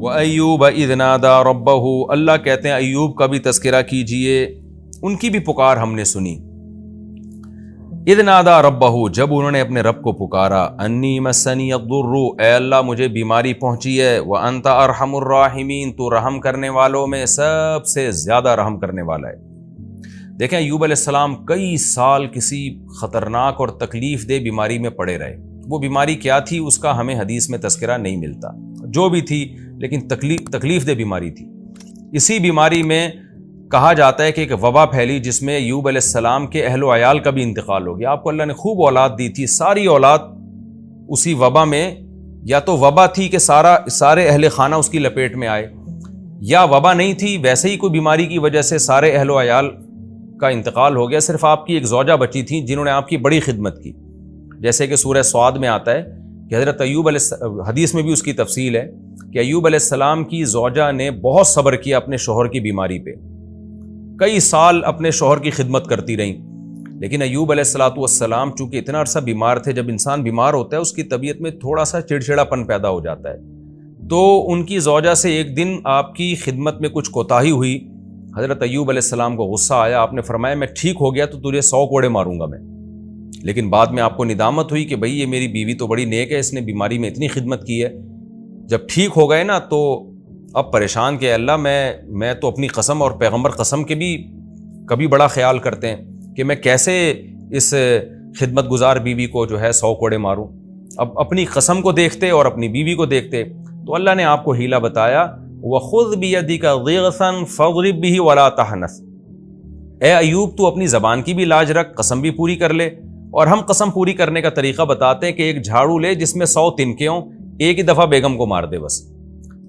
وَأَيُّوبَ إِذْ نَادَىٰ رَبَّهُ، اللہ کہتے ہیں ایوب کا بھی تذکرہ کیجئے، ان کی بھی پکار ہم نے سنی۔ اِذْ نَادَىٰ رَبَّهُ، جب انہوں نے اپنے رب کو پکارا، اَنِّی مَسَّنِیَ الضُّرُّ، اے اللہ مجھے بیماری پہنچی ہے، وَأَنْتَ أَرْحَمُ الرَّاحِمِينَ، تو رحم کرنے والوں میں سب سے زیادہ رحم کرنے والا ہے۔ دیکھیں ایوب علیہ السلام کئی سال کسی خطرناک اور تکلیف دہ بیماری میں پڑے رہے۔ وہ بیماری کیا تھی اس کا ہمیں حدیث میں تذکرہ نہیں ملتا، جو بھی تھی لیکن تکلیف دہ بیماری تھی۔ اسی بیماری میں کہا جاتا ہے کہ ایک وبا پھیلی جس میں ایوب علیہ السلام کے اہل و عیال کا بھی انتقال ہو گیا۔ آپ کو اللہ نے خوب اولاد دی تھی، ساری اولاد اسی وبا میں، یا تو وبا تھی کہ سارے اہل خانہ اس کی لپیٹ میں آئے، یا وبا نہیں تھی، ویسے ہی کوئی بیماری کی وجہ سے سارے اہل و عیال کا انتقال ہو گیا، صرف آپ کی ایک زوجہ بچی تھی جنہوں نے آپ کی بڑی خدمت کی۔ جیسے کہ سورہ سعد میں آتا ہے کہ حضرت ایوب علیہ، حدیث میں بھی اس کی تفصیل ہے کہ ایوب علیہ السلام کی زوجہ نے بہت صبر کیا اپنے شوہر کی بیماری پہ، کئی سال اپنے شوہر کی خدمت کرتی رہیں، لیکن ایوب علیہ السلام چونکہ اتنا عرصہ بیمار تھے، جب انسان بیمار ہوتا ہے اس کی طبیعت میں تھوڑا سا چڑچڑا پن پیدا ہو جاتا ہے، تو ان کی زوجہ سے ایک دن آپ کی خدمت میں کچھ کوتاہی ہوئی، حضرت ایوب علیہ السلام کو غصہ آیا، آپ نے فرمایا میں ٹھیک ہو گیا تو تجھے 100 کوڑے ماروں گا میں، لیکن بعد میں آپ کو ندامت ہوئی کہ بھئی یہ میری بیوی تو بڑی نیک ہے، اس نے بیماری میں اتنی خدمت کی ہے، جب ٹھیک ہو گئے نا تو اب پریشان کہ اللہ میں تو اپنی قسم اور پیغمبر قسم کے بھی کبھی بڑا خیال کرتے ہیں کہ میں کیسے اس خدمت گزار بیوی کو جو ہے 100 کوڑے ماروں، اب اپنی قسم کو دیکھتے اور اپنی بیوی کو دیکھتے، تو اللہ نے آپ کو حیلہ بتایا، وَخُذْ بِيَدِكَ ضِغْثًا فَاضْرِب بِهِ وَلَا تَحْنَثْ، اے ایوب تو اپنی زبان کی بھی لاج رکھ، قسم بھی پوری کر لے، اور ہم قسم پوری کرنے کا طریقہ بتاتے ہیں کہ ایک جھاڑو لے جس میں 100 تنکے ہوں، ایک ہی دفعہ بیگم کو مار دے بس،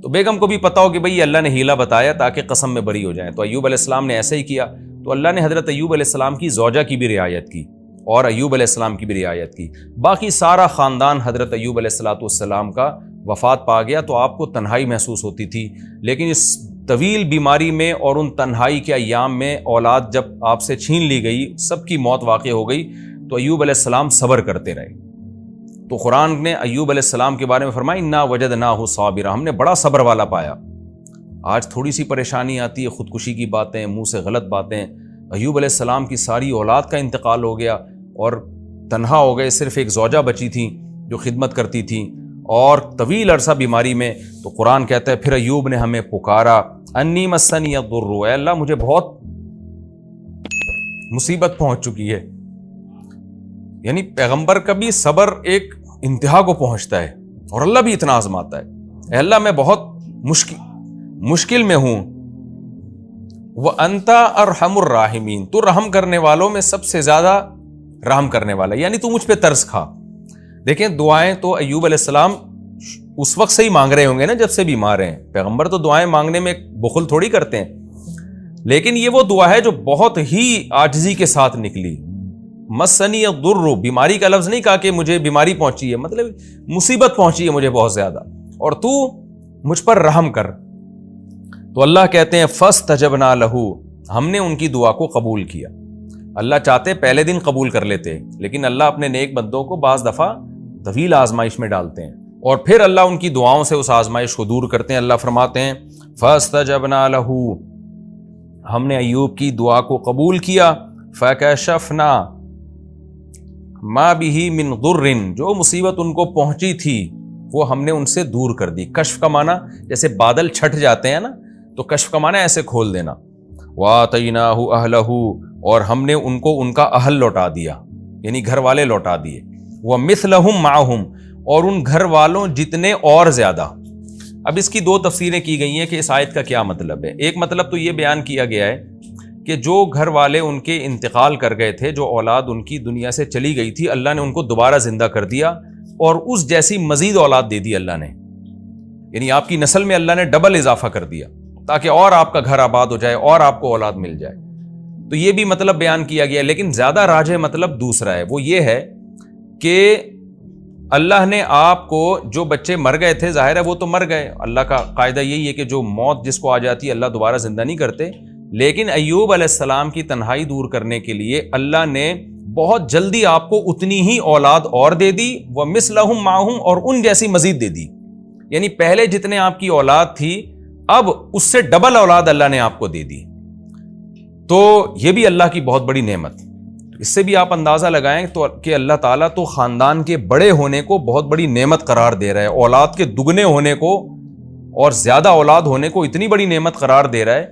تو بیگم کو بھی پتا ہو کہ بھئی اللہ نے حیلہ بتایا تاکہ قسم میں بری ہو جائیں۔ تو ایوب علیہ السلام نے ایسا ہی کیا، تو اللہ نے حضرت ایوب علیہ السلام کی زوجہ کی بھی رعایت کی اور ایوب علیہ السلام کی بھی رعایت کی، باقی سارا خاندان حضرت ایوب علیہ السلام کا وفات پا گیا، تو آپ کو تنہائی محسوس ہوتی تھی، لیکن اس طویل بیماری میں اور ان تنہائی کے ایام میں اولاد جب آپ سے چھین لی گئی، سب کی موت واقع ہو گئی، تو ایوب علیہ السلام صبر کرتے رہے۔ تو قرآن نے ایوب علیہ السلام کے بارے میں فرمایا انا وجدناہ صابرا، ہم نے بڑا صبر والا پایا۔ آج تھوڑی سی پریشانی آتی ہے، خودکشی کی باتیں، منہ سے غلط باتیں، ایوب علیہ السلام کی ساری اولاد کا انتقال ہو گیا اور تنہا ہو گئے، صرف ایک زوجہ بچی تھی جو خدمت کرتی تھی، اور طویل عرصہ بیماری میں۔ تو قرآن کہتا ہے پھر ایوب نے ہمیں پکارا، انی مسنی الضر، اے اللہ مجھے بہت مصیبت پہنچ چکی ہے۔ یعنی پیغمبر کا بھی صبر ایک انتہا کو پہنچتا ہے، اور اللہ بھی اتنا آزماتا ہے، اے اللہ میں بہت مشکل میں ہوں، وَأَنْتَ أَرْحَمُ الرَّاحِمِينَ، تو رحم کرنے والوں میں سب سے زیادہ رحم کرنے والا، یعنی تو مجھ پہ ترس کھا۔ دیکھیں دعائیں تو ایوب علیہ السلام اس وقت سے ہی مانگ رہے ہوں گے نا جب سے بیمار ہیں، پیغمبر تو دعائیں مانگنے میں بخل تھوڑی کرتے ہیں، لیکن یہ وہ دعا ہے جو بہت ہی عاجزی کے ساتھ نکلی۔ مسنی الضر، بیماری کا لفظ نہیں کہا کہ مجھے بیماری پہنچی ہے، مطلب مصیبت پہنچی ہے مجھے بہت زیادہ، اور تو مجھ پر رحم کر۔ تو اللہ کہتے ہیں فاستجبنا لہ، ہم نے ان کی دعا کو قبول کیا۔ اللہ چاہتے پہلے دن قبول کر لیتے، لیکن اللہ اپنے نیک بندوں کو بعض دفعہ طویل آزمائش میں ڈالتے ہیں، اور پھر اللہ ان کی دعاؤں سے اس آزمائش کو دور کرتے ہیں۔ اللہ فرماتے ہیں فاستجبنا لہ، ہم نے ایوب کی دعا کو قبول کیا، فکشفنا ما بہ من ضر، جو مصیبت ان کو پہنچی تھی وہ ہم نے ان سے دور کر دی۔ کشف کا معنی جیسے بادل چھٹ جاتے ہیں نا، تو کشف کا معنی ایسے کھول دینا۔ وَآتَيْنَاهُ أَهْلَهُ، اور ہم نے ان کو ان کا اہل لوٹا دیا، یعنی گھر والے لوٹا دیے۔ وَمِثْلَهُمْ مَعَهُمْ، اور ان گھر والوں جتنے اور زیادہ۔ اب اس کی دو تفسیریں کی گئی ہیں کہ اس آیت کا کیا مطلب ہے۔ ایک مطلب تو یہ بیان کیا گیا ہے کہ جو گھر والے ان کے انتقال کر گئے تھے، جو اولاد ان کی دنیا سے چلی گئی تھی، اللہ نے ان کو دوبارہ زندہ کر دیا اور اس جیسی مزید اولاد دے دی اللہ نے، یعنی آپ کی نسل میں اللہ نے ڈبل اضافہ کر دیا تاکہ اور آپ کا گھر آباد ہو جائے اور آپ کو اولاد مل جائے۔ تو یہ بھی مطلب بیان کیا گیا، لیکن زیادہ راجح مطلب دوسرا ہے، وہ یہ ہے کہ اللہ نے آپ کو، جو بچے مر گئے تھے ظاہر ہے وہ تو مر گئے، اللہ کا قاعدہ یہی ہے کہ جو موت جس کو آ جاتی ہے اللہ دوبارہ زندہ نہیں کرتے، لیکن ایوب علیہ السلام کی تنہائی دور کرنے کے لیے اللہ نے بہت جلدی آپ کو اتنی ہی اولاد اور دے دی، وَمِثْلَهُمْ مَعَهُمْ، اور ان جیسی مزید دے دی، یعنی پہلے جتنے آپ کی اولاد تھی اب اس سے ڈبل اولاد اللہ نے آپ کو دے دی. تو یہ بھی اللہ کی بہت بڑی نعمت. اس سے بھی آپ اندازہ لگائیں تو کہ اللہ تعالیٰ تو خاندان کے بڑے ہونے کو بہت بڑی نعمت قرار دے رہا ہے, اولاد کے دگنے ہونے کو اور زیادہ اولاد ہونے کو اتنی بڑی نعمت قرار دے رہا ہے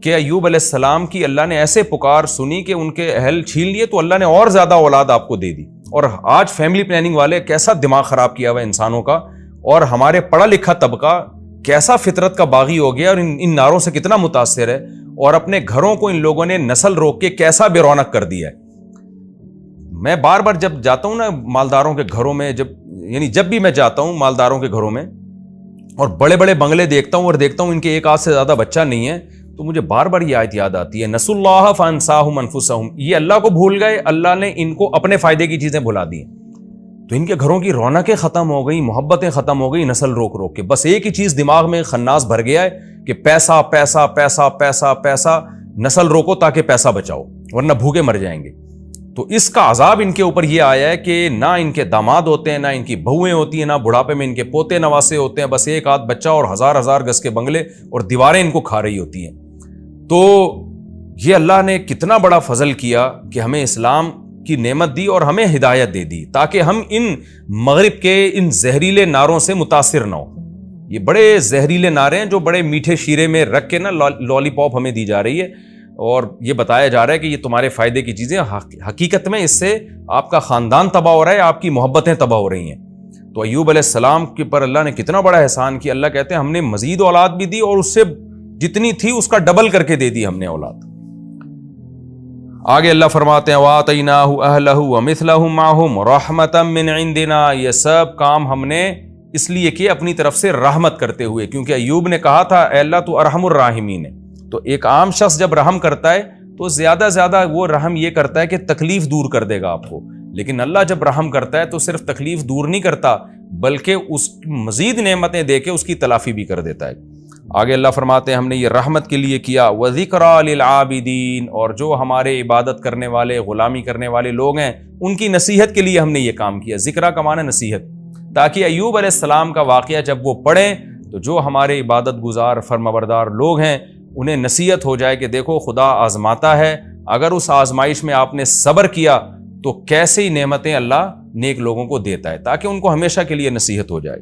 کہ ایوب علیہ السلام کی اللہ نے ایسے پکار سنی کہ ان کے اہل چھین لیے تو اللہ نے اور زیادہ اولاد آپ کو دے دی. اور آج فیملی پلاننگ والے کیسا دماغ خراب کیا ہوا انسانوں کا, اور ہمارے پڑھا لکھا طبقہ کیسا فطرت کا باغی ہو گیا اور ان نعروں سے کتنا متاثر ہے, اور اپنے گھروں کو ان لوگوں نے نسل روک کے کیسا بے رونق کر دیا ہے. میں بار بار جب جاتا ہوں نا مالداروں کے گھروں میں, جب بھی میں جاتا ہوں مالداروں کے گھروں میں اور بڑے بڑے بنگلے دیکھتا ہوں اور دیکھتا ہوں ان کے ایک آدھ سے زیادہ بچہ نہیں ہے, تو مجھے بار بار یہ آیت یاد آتی ہے, نسوا اللہ فانساہم انفسہم. یہ اللہ کو بھول گئے, اللہ نے ان کو اپنے فائدے کی چیزیں بھلا دی. تو ان کے گھروں کی رونقیں ختم ہو گئی, محبتیں ختم ہو گئی نسل روک روک کے. بس ایک ہی چیز دماغ میں خناس بھر گیا ہے کہ پیسہ پیسہ پیسہ پیسہ پیسہ, نسل روکو تاکہ پیسہ بچاؤ ورنہ بھوکے مر جائیں گے. تو اس کا عذاب ان کے اوپر یہ آیا ہے کہ نہ ان کے داماد ہوتے ہیں, نہ ان کی بہویں ہوتی ہیں, نہ بڑھاپے میں ان کے پوتے نواسے ہوتے ہیں, بس ایک آدھ بچہ اور ہزار ہزار گز کے بنگلے اور دیواریں ان کو کھا رہی ہوتی ہیں. تو یہ اللہ نے کتنا بڑا فضل کیا کہ ہمیں اسلام کی نعمت دی اور ہمیں ہدایت دے دی تاکہ ہم ان مغرب کے ان زہریلے نعروں سے متاثر نہ ہو. یہ بڑے زہریلے نعرے ہیں جو بڑے میٹھے شیرے میں رکھ کے نا لالی پاپ ہمیں دی جا رہی ہے, اور یہ بتایا جا رہا ہے کہ یہ تمہارے فائدے کی چیزیں. حقیقت میں اس سے آپ کا خاندان تباہ ہو رہا ہے, آپ کی محبتیں تباہ ہو رہی ہیں. تو ایوب علیہ السلام کے پر اللہ نے کتنا بڑا احسان کیا. اللہ کہتے ہیں ہم نے مزید اولاد بھی دی اور اس سے جتنی تھی اس کا ڈبل کر کے دے دی ہم نے اولاد. آگے اللہ فرماتے ہیں وَآتَيْنَاهُ أَهْلَهُ وَمِثْلَهُمْ مَعَهُمْ رَحْمَةً مِّنْ عِنْدِنَا. یہ سب کام ہم نے اس لیے کہ اپنی طرف سے رحمت کرتے ہوئے, کیونکہ ایوب نے کہا تھا اے اللہ تو ارحم الراحمین ہے. تو ایک عام شخص جب رحم کرتا ہے تو زیادہ وہ رحم یہ کرتا ہے کہ تکلیف دور کر دے گا آپ کو, لیکن اللہ جب رحم کرتا ہے تو صرف تکلیف دور نہیں کرتا بلکہ اس مزید نعمتیں دے کے اس کی تلافی بھی کر دیتا ہے. آگے اللہ فرماتے ہیں ہم نے یہ رحمت کے لیے کیا. وَذِكْرَى لِلْعَابِدِينَ. اور جو ہمارے عبادت کرنے والے غلامی کرنے والے لوگ ہیں ان کی نصیحت کے لیے ہم نے یہ کام کیا. ذکرہ کا معنی نصیحت, تاکہ ایوب علیہ السلام کا واقعہ جب وہ پڑھیں تو جو ہمارے عبادت گزار فرمانبردار لوگ ہیں انہیں نصیحت ہو جائے کہ دیکھو خدا آزماتا ہے, اگر اس آزمائش میں آپ نے صبر کیا تو کیسی نعمتیں اللہ نیک لوگوں کو دیتا ہے, تاکہ ان کو ہمیشہ کے لیے نصیحت ہو جائے.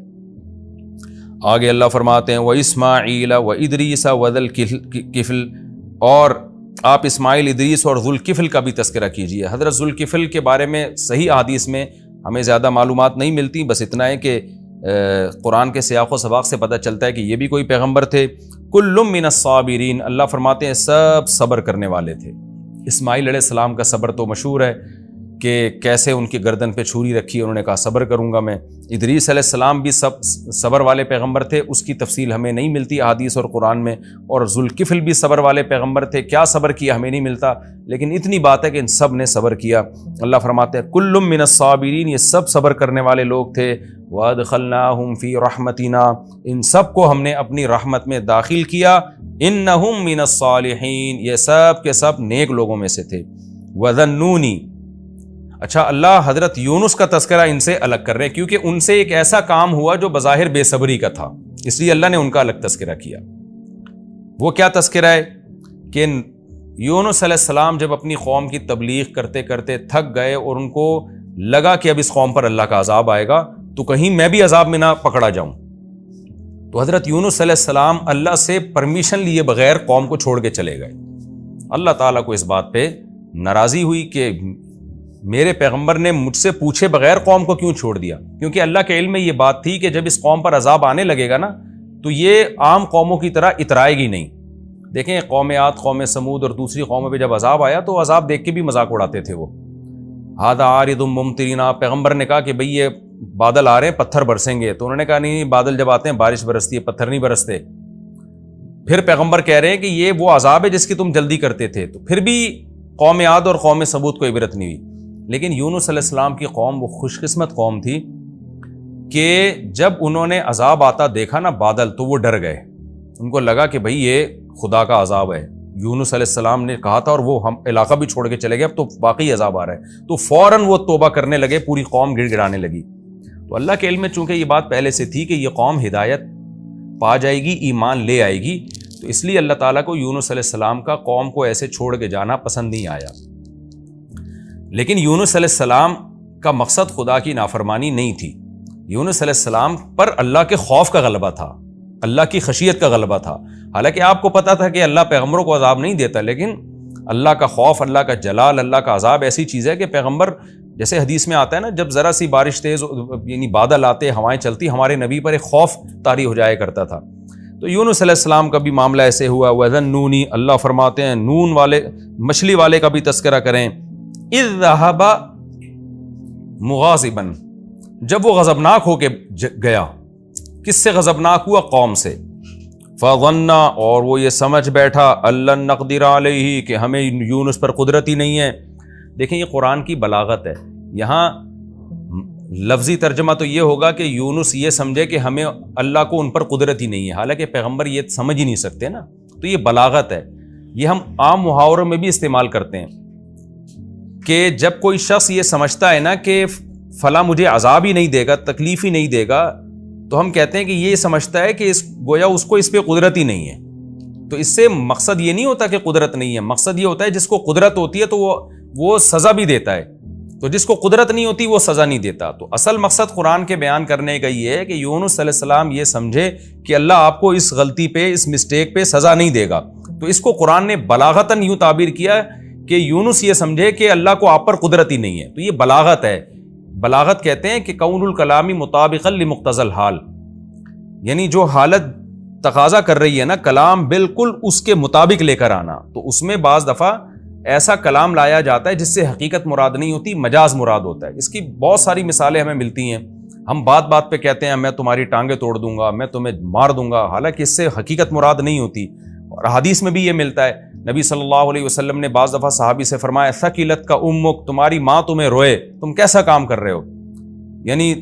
آگے اللہ فرماتے ہیں وَإِسْمَاعِيلَ وَإِدْرِيسَ وَذَا الْكِفْلِ. اور آپ اسماعیل, ادریس اور ذوالکفل کا بھی تذکرہ کیجیے. حضرت ذوالکفل کے بارے میں صحیح احادیث میں ہمیں زیادہ معلومات نہیں ملتی, بس اتنا ہے کہ قرآن کے سیاق و سباق سے پتہ چلتا ہے کہ یہ بھی کوئی پیغمبر تھے. کل من الصابرین. اللہ فرماتے ہیں سب صبر کرنے والے تھے. اسماعیل علیہ السلام کا صبر تو مشہور ہے کہ کیسے ان کی گردن پہ چھری رکھی, انہوں نے کہا صبر کروں گا میں. ادریس علیہ السلام بھی صبر والے پیغمبر تھے, اس کی تفصیل ہمیں نہیں ملتی احادیث اور قرآن میں. اور ذوالکفل بھی صبر والے پیغمبر تھے, کیا صبر کیا ہمیں نہیں ملتا, لیکن اتنی بات ہے کہ ان سب نے صبر کیا. اللہ فرماتے ہیں کل من الصابرین. یہ سب صبر کرنے والے لوگ تھے. وَأَدْخَلْنَاهُمْ فِي رَحْمَتِنَا. ان سب کو ہم نے اپنی رحمت میں داخل کیا. إِنَّهُمْ مِنَ الصَّالِحِينَ. یہ سب کے سب نیک لوگوں میں سے تھے. وَذَنُّونِ. اچھا, اللہ حضرت یونس کا تذکرہ ان سے الگ کر رہے ہیں کیونکہ ان سے ایک ایسا کام ہوا جو بظاہر بے صبری کا تھا, اس لیے اللہ نے ان کا الگ تذکرہ کیا. وہ کیا تذکرہ ہے کہ یونس علیہ السلام جب اپنی قوم کی تبلیغ کرتے کرتے تھک گئے اور ان کو لگا کہ اب اس قوم پر اللہ کا عذاب آئے گا تو کہیں میں بھی عذاب میں نہ پکڑا جاؤں, تو حضرت یونس علیہ السلام اللہ سے پرمیشن لیے بغیر قوم کو چھوڑ کے چلے گئے. اللہ تعالیٰ کو اس بات پہ ناراضی ہوئی کہ میرے پیغمبر نے مجھ سے پوچھے بغیر قوم کو کیوں چھوڑ دیا, کیونکہ اللہ کے علم میں یہ بات تھی کہ جب اس قوم پر عذاب آنے لگے گا نا تو یہ عام قوموں کی طرح اترائے گی نہیں. دیکھیں قوم عاد, قوم سمود اور دوسری قوموں پہ جب عذاب آیا تو عذاب دیکھ کے بھی مذاق اڑاتے تھے. وہ ہذا عارض ممطرنا, پیغمبر نے کہا کہ بھئی یہ بادل آ رہے ہیں پتھر برسیں گے, تو انہوں نے کہا نہیں, بادل جب آتے ہیں بارش برستی ہے, پتھر نہیں برستے. پھر پیغمبر کہہ رہے ہیں کہ یہ وہ عذاب ہے جس کی تم جلدی کرتے تھے, تو پھر بھی قوم عاد اور قوم سمود کو عبرت نہیں ہوئی. لیکن یونس علیہ السلام کی قوم وہ خوش قسمت قوم تھی کہ جب انہوں نے عذاب آتا دیکھا نا بادل, تو وہ ڈر گئے. ان کو لگا کہ بھئی یہ خدا کا عذاب ہے. یونس علیہ السلام نے کہا تھا اور وہ ہم علاقہ بھی چھوڑ کے چلے گئے, اب تو واقعی عذاب آ رہا ہے. تو فوراً وہ توبہ کرنے لگے, پوری قوم گڑ گڑانے لگی. تو اللہ کے علم میں چونکہ یہ بات پہلے سے تھی کہ یہ قوم ہدایت پا جائے گی، ایمان لے آئے گی، تو اس لیے اللہ تعالیٰ کو یونس علیہ السلام کا قوم کو ایسے چھوڑ کے جانا پسند نہیں آیا۔ لیکن یونس علیہ السلام کا مقصد خدا کی نافرمانی نہیں تھی، یونس علیہ السلام پر اللہ کے خوف کا غلبہ تھا، اللہ کی خشیت کا غلبہ تھا۔ حالانکہ آپ کو پتا تھا کہ اللہ پیغمبروں کو عذاب نہیں دیتا، لیکن اللہ کا خوف، اللہ کا جلال، اللہ کا عذاب ایسی چیز ہے کہ پیغمبر، جیسے حدیث میں آتا ہے نا، جب ذرا سی بارش تیز یعنی بادل آتے، ہوائیں چلتی، ہمارے نبی پر ایک خوف طاری ہو جایا کرتا تھا۔ تو یونس علیہ السلام کا بھی معاملہ ایسے ہوا۔ وَذَنُّونِ، اللہ فرماتے ہیں نون والے مچھلی والے کا بھی تذکرہ کریں، اِذ ذَهَبَ مُغَاضِبًا، جب وہ غضبناک ہو کے گیا۔ کس سے غضبناک ہوا؟ قوم سے۔ فَظَنَّ، اور وہ یہ سمجھ بیٹھا، أَلَّن نَقْدِرَ عَلَيْهِ، کہ ہمیں یونس پر قدرت ہی نہیں ہے۔ دیکھیں یہ قرآن کی بلاغت ہے، یہاں لفظی ترجمہ تو یہ ہوگا کہ یونس یہ سمجھے کہ ہمیں اللہ کو ان پر قدرت ہی نہیں ہے، حالانکہ پیغمبر یہ سمجھ ہی نہیں سکتے نا، تو یہ بلاغت ہے۔ یہ ہم عام محاوروں میں بھی استعمال کرتے ہیں کہ جب کوئی شخص یہ سمجھتا ہے نا کہ فلاں مجھے عذاب ہی نہیں دے گا، تکلیف ہی نہیں دے گا، تو ہم کہتے ہیں کہ یہ سمجھتا ہے کہ گویا اس کو اس پہ قدرت ہی نہیں ہے۔ تو اس سے مقصد یہ نہیں ہوتا کہ قدرت نہیں ہے، مقصد یہ ہوتا ہے جس کو قدرت ہوتی ہے تو وہ سزا بھی دیتا ہے، تو جس کو قدرت نہیں ہوتی وہ سزا نہیں دیتا۔ تو اصل مقصد قرآن کے بیان کرنے کا یہ ہے کہ یونس علیہ السلام یہ سمجھے کہ اللہ آپ کو اس غلطی پہ، اس مسٹیک پہ سزا نہیں دے گا، تو اس کو قرآن نے بلاغتاً یوں تعبیر کیا کہ یونس یہ سمجھے کہ اللہ کو آپ پر قدرت ہی نہیں ہے۔ تو یہ بلاغت ہے۔ بلاغت کہتے ہیں کہ کون الکلامی مطابقا لمقتضی الحال، یعنی جو حالت تقاضا کر رہی ہے نا، کلام بالکل اس کے مطابق لے کر آنا۔ تو اس میں بعض دفعہ ایسا کلام لایا جاتا ہے جس سے حقیقت مراد نہیں ہوتی، مجاز مراد ہوتا ہے۔ اس کی بہت ساری مثالیں ہمیں ملتی ہیں۔ ہم بات بات پہ کہتے ہیں میں تمہاری ٹانگیں توڑ دوں گا، میں تمہیں مار دوں گا، حالانکہ اس سے حقیقت مراد نہیں ہوتی۔ اور حدیث میں بھی یہ ملتا ہے، نبی صلی اللہ علیہ وسلم نے بعض دفعہ صحابی سے فرمایا ثقلت کا امک، تمہاری ماں تمہیں روئے، تم کیسا کام کر رہے ہو، یعنی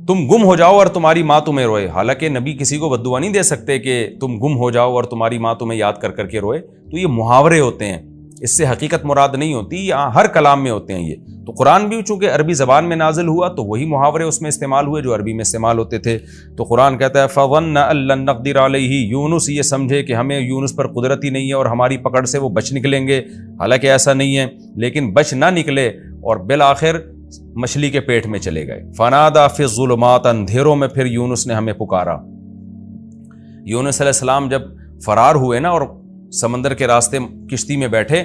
تم گم ہو جاؤ اور تمہاری ماں تمہیں روئے۔ حالانکہ نبی کسی کو بد دعا نہیں دے سکتے کہ تم گم ہو جاؤ اور تمہاری ماں تمہیں یاد کر کر کے روئے۔ تو یہ محاورے ہوتے ہیں، اس سے حقیقت مراد نہیں ہوتی، یہاں ہر کلام میں ہوتے ہیں یہ۔ تو قرآن بھی چونکہ عربی زبان میں نازل ہوا تو وہی محاورے اس میں استعمال ہوئے جو عربی میں استعمال ہوتے تھے۔ تو قرآن کہتا ہے فَظَنَّ أَن لَّن نَّقْدِرَ عَلَيْهِ، یونس یہ سمجھے کہ ہمیں یونس پر قدرت ہی نہیں ہے اور ہماری پکڑ سے وہ بچ نکلیں گے، حالانکہ ایسا نہیں ہے، لیکن بچ نہ نکلے اور بالآخر مچھلی کے پیٹ میں چلے گئے۔ فَنَادَىٰ فِي الظُّلُمَاتِ، اندھیروں میں پھر یونس نے ہمیں پکارا۔ یونس علیہ السلام جب فرار ہوئے نا اور سمندر کے راستے کشتی میں بیٹھے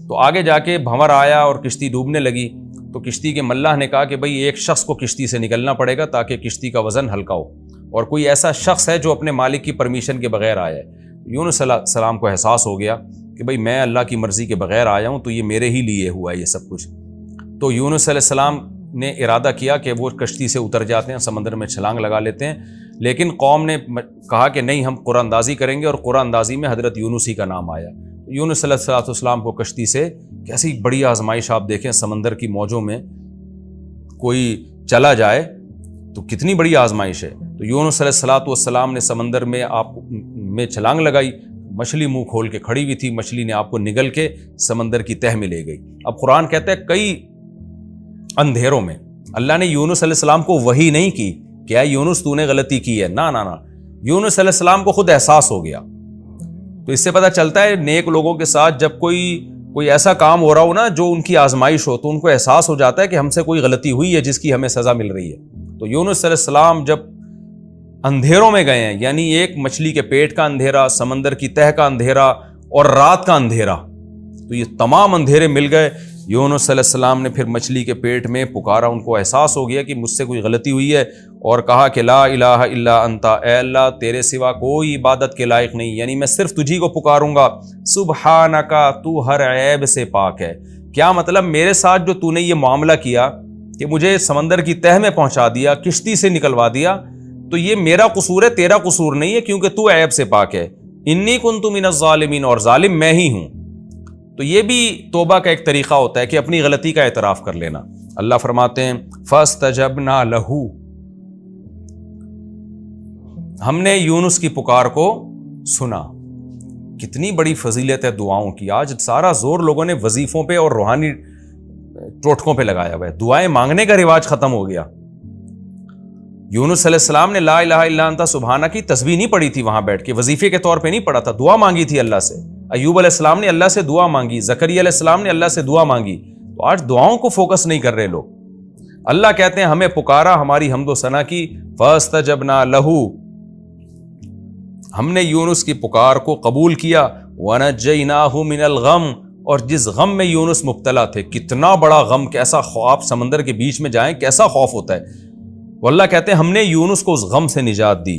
تو آگے جا کے بھنور آیا اور کشتی ڈوبنے لگی، تو کشتی کے ملاح نے کہا کہ بھئی ایک شخص کو کشتی سے نکلنا پڑے گا تاکہ کشتی کا وزن ہلکا ہو، اور کوئی ایسا شخص ہے جو اپنے مالک کی پرمیشن کے بغیر آیا ہے۔ یونس علیہ السلام کو احساس ہو گیا کہ بھئی میں اللہ کی مرضی کے بغیر آیا ہوں، تو یہ میرے ہی لیے ہوا ہے یہ سب کچھ۔ تو یونس علیہ السلام نے ارادہ کیا کہ وہ کشتی سے اتر جاتے ہیں، سمندر میں چھلانگ لگا لیتے ہیں، لیکن قوم نے کہا کہ نہیں، ہم قرآن اندازی کریں گے، اور قرآن اندازی میں حضرت یونس ہی کا نام آیا۔ یونس علیہ السلام کو کشتی سے کیسی بڑی آزمائش، آپ دیکھیں سمندر کی موجوں میں کوئی چلا جائے تو کتنی بڑی آزمائش ہے۔ تو یونس علیہ السلام نے سمندر میں میں چھلانگ لگائی، مچھلی منہ کھول کے کھڑی ہوئی تھی، مچھلی نے آپ کو نگل کے سمندر کی تہ میں لے گئی۔ اب قرآن کہتا ہے کئی اندھیروں میں اللہ نے یونس علیہ السلام کو وحی نہیں کی کہ اے یونس تو نے غلطی کی ہے، نہ، یونس علیہ السلام کو خود احساس ہو گیا۔ تو اس سے پتہ چلتا ہے نیک لوگوں کے ساتھ جب کوئی ایسا کام ہو رہا ہو نا جو ان کی آزمائش ہو، تو ان کو احساس ہو جاتا ہے کہ ہم سے کوئی غلطی ہوئی ہے جس کی ہمیں سزا مل رہی ہے۔ تو یونس علیہ السلام جب اندھیروں میں گئے ہیں، یعنی ایک مچھلی کے پیٹ کا اندھیرا، سمندر کی تہ کا اندھیرا اور رات کا اندھیرا، تو یہ تمام اندھیرے مل گئے۔ یونس علیہ السلام نے پھر مچھلی کے پیٹ میں پکارا، ان کو احساس ہو گیا کہ مجھ سے کوئی غلطی ہوئی ہے، اور کہا کہ لا الہ الا انت، اے اللہ تیرے سوا کوئی عبادت کے لائق نہیں، یعنی میں صرف تجھی کو پکاروں گا، سبحانک تو ہر عیب سے پاک ہے۔ کیا مطلب میرے ساتھ جو تو نے یہ معاملہ کیا کہ مجھے سمندر کی تہ میں پہنچا دیا، کشتی سے نکلوا دیا، تو یہ میرا قصور ہے، تیرا قصور نہیں ہے، کیونکہ تو عیب سے پاک ہے۔ انی کنت من الظالمین، اور ظالم میں ہی ہوں۔ تو یہ بھی توبہ کا ایک طریقہ ہوتا ہے کہ اپنی غلطی کا اعتراف کر لینا۔ اللہ فرماتے ہیں فاستجبنا لہ، ہم نے یونس کی پکار کو سنا۔ کتنی بڑی فضیلت ہے دعاؤں کی۔ آج سارا زور لوگوں نے وظیفوں پہ اور روحانی ٹوٹکوں پہ لگایا ہوا ہے، دعائیں مانگنے کا رواج ختم ہو گیا۔ یونس علیہ السلام نے لا الہ الا انت سبحانہ کی تسبیح نہیں پڑھی تھی وہاں بیٹھ کے، وظیفے کے طور پہ نہیں پڑھا تھا، دعا مانگی تھی اللہ سے. ایوب علیہ السلام نے اللہ سے دعا مانگی، زکریا علیہ السلام نے اللہ سے دعا مانگی. تو آج دعاؤں کو فوکس نہیں کر رہے لوگ. اللہ کہتے ہیں ہمیں پکارا، ہماری حمد و ثنا کی، فاستجبنا لہ، ہم نے یونس کی پکار کو قبول کیا، ونجیناہ من الغم، اور جس غم میں یونس مبتلا تھے، کتنا بڑا غم، کیسا خواب، سمندر کے بیچ میں جائیں کیسا خوف ہوتا ہے. وہ اللہ کہتے ہیں ہم نے یونس کو اس غم سے نجات دی.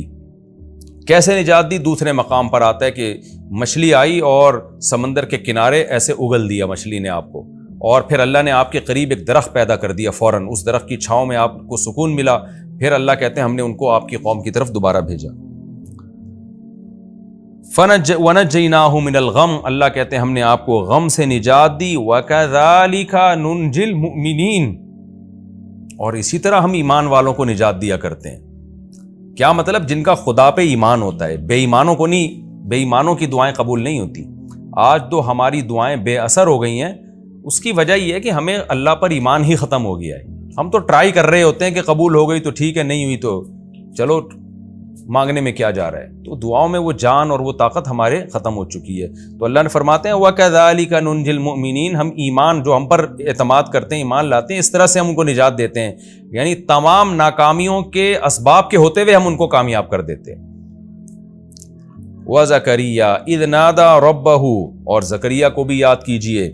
کیسے نجات دی؟ دوسرے مقام پر آتا ہے کہ مچھلی آئی اور سمندر کے کنارے ایسے اگل دیا مچھلی نے آپ کو، اور پھر اللہ نے آپ کے قریب ایک درخت پیدا کر دیا فوراً، اس درخت کی چھاؤں میں آپ کو سکون ملا. پھر اللہ کہتے ہیں ہم نے ان کو آپ کی قوم کی طرف دوبارہ بھیجا. وَنَجَّيْنَاهُ مِنَ الْغَمِّ، اللہ کہتے ہیں ہم نے آپ کو غم سے نجات دی. وَكَذَلِكَ نُنْجِي الْمُؤْمِنِينَ، اور اسی طرح ہم ایمان والوں کو نجات دیا کرتے ہیں. کیا مطلب؟ جن کا خدا پہ ایمان ہوتا ہے. بے ایمانوں کو نہیں، بے ایمانوں کی دعائیں قبول نہیں ہوتی. آج تو ہماری دعائیں بے اثر ہو گئی ہیں. اس کی وجہ یہ ہے کہ ہمیں اللہ پر ایمان ہی ختم ہو گیا ہے. ہم تو ٹرائی کر رہے ہوتے ہیں کہ قبول ہو گئی تو ٹھیک ہے، نہیں ہوئی تو چلو مانگنے میں کیا جا رہا ہے. تو دعاؤں میں وہ جان اور وہ طاقت ہمارے ختم ہو چکی ہے. تو اللہ نے فرماتے ہیں وَكَذَلِكَ نُنْجِي الْمُؤْمِنِينَ، ہم ایمان جو ہم پر اعتماد کرتے ہیں، ایمان لاتے ہیں، اس طرح سے ہم ان کو نجات دیتے ہیں. یعنی تمام ناکامیوں کے اسباب کے ہوتے ہوئے ہم ان کو کامیاب کر دیتے ہیں. وَزَكَرِيَّا إِذْ نَادَى رَبَّهُ، اور زکریا کو بھی یاد کیجئے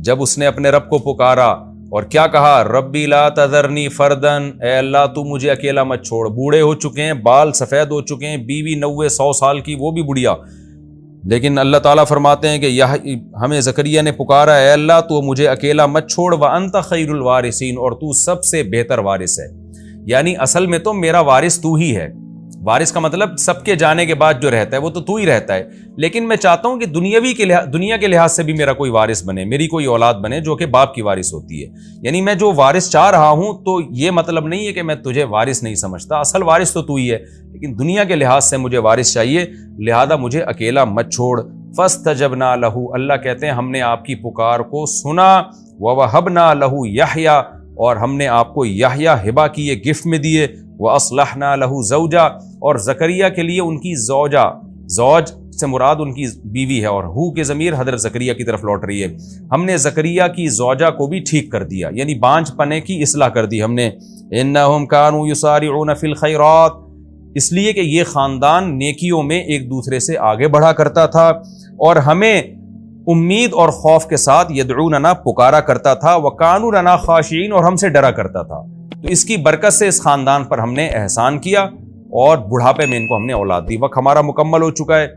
جب اس نے اپنے رب کو پکارا اور کیا کہا؟ ربی لا تذرنی فردن، اے اللہ تو مجھے اکیلا مت چھوڑ. بوڑھے ہو چکے ہیں، بال سفید ہو چکے ہیں، بیوی 90-100 سال کی، وہ بھی بڑھیا، لیکن اللہ تعالیٰ فرماتے ہیں کہ ہمیں زکریا نے پکارا، اے اللہ تو مجھے اکیلا مت چھوڑ، وانت خیر الوارثین، اور تو سب سے بہتر وارث ہے. یعنی اصل میں تو میرا وارث تو ہی ہے. وارث کا مطلب سب کے جانے کے بعد جو رہتا ہے وہ تو ہی رہتا ہے، لیکن میں چاہتا ہوں کہ دنیا کے لحاظ سے بھی میرا کوئی وارث بنے، میری کوئی اولاد بنے جو کہ باپ کی وارث ہوتی ہے. یعنی میں جو وارث چاہ رہا ہوں تو یہ مطلب نہیں ہے کہ میں تجھے وارث نہیں سمجھتا، اصل وارث تو ہی ہے، لیکن دنیا کے لحاظ سے مجھے وارث چاہیے، لہذا مجھے اکیلا مت چھوڑ. فاستجبنا لہ، اللہ کہتے ہیں ہم نے آپ کی پکار کو سنا. ووہبنا لہ یحییٰ، اور ہم نے آپ کو یحییٰ ہبہ کی یہ گفٹ میں دیے. وَأَصْلَحْنَا لَهُ زَوْجًا، اور زکریا کے لیے ان کی زوجہ، زوج سے مراد ان کی بیوی ہے، اور ہو کے ضمیر حضرت زکریا کی طرف لوٹ رہی ہے. ہم نے زکریا کی زوجہ کو بھی ٹھیک کر دیا، یعنی بانجھ پنے کی اصلاح کر دی ہم نے. إِنَّهُمْ كَانُوا يُسَارِعُونَ فِي الْخَيْرَاتِ، اس لیے کہ یہ خاندان نیکیوں میں ایک دوسرے سے آگے بڑھا کرتا تھا اور ہمیں امید اور خوف کے ساتھ یدعوننا پکارا کرتا تھا. وَكَانُوا لَنَا خَاشِعِينَ، اور ہم سے ڈرا کرتا تھا. تو اس کی برکت سے اس خاندان پر ہم نے احسان کیا اور بڑھاپے میں ان کو ہم نے اولاد دی. وقت ہمارا مکمل ہو چکا ہے.